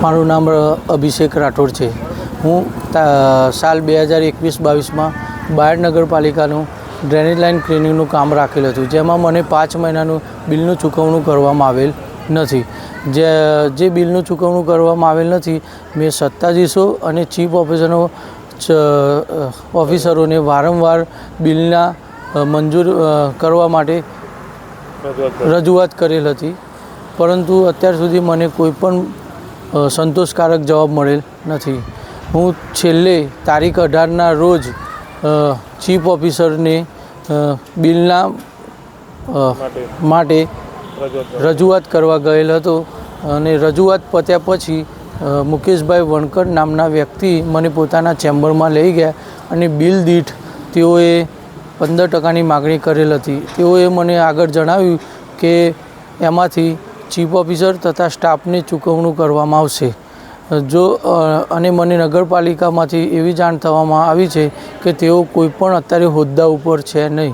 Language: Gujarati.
મારું નામ અભિષેક રાઠોડ છે। હું સાલ 2021-22માં બાયડ નગરપાલિકાનું ડ્રેનેજ લાઇન ક્લિનિંગનું કામ રાખેલ હતું, જેમાં મને 5 મહિનાનું બિલનું ચૂકવણું કરવામાં આવેલ નથી। જે બિલનું ચૂકવણું કરવામાં આવેલ નથી, મેં સત્તાધીશો અને ચીફ ઓફિસરોને વારંવાર બિલના મંજૂર કરવા માટે રજૂઆત કરેલ હતી, પરંતુ અત્યાર સુધી મને કોઈ પણ સંતોષકારક જવાબ મળેલ નથી। હું છેલ્લે તારીખ 18ના રોજ ચીફ ઓફિસરને બિલના માટે રજૂઆત કરવા ગયેલ હતો અને રજૂઆત પત્યા પછી મુકેશભાઈ વણકર નામના વ્યક્તિ મને પોતાના ચેમ્બરમાં લઈ ગયા અને બિલ દીઠ તેઓએ 15%ની માગણી કરેલ હતી। તેઓએ મને આગળ જણાવ્યું કે એમાંથી ચીફ ઓફિસર તથા સ્ટાફને ચૂકવણું કરવામાં આવશે। અને મને નગરપાલિકામાંથી એવી જાણ થવામાં આવી છે કે તેઓ કોઈ પણ અત્યારે હોદ્દા ઉપર છે નહીં।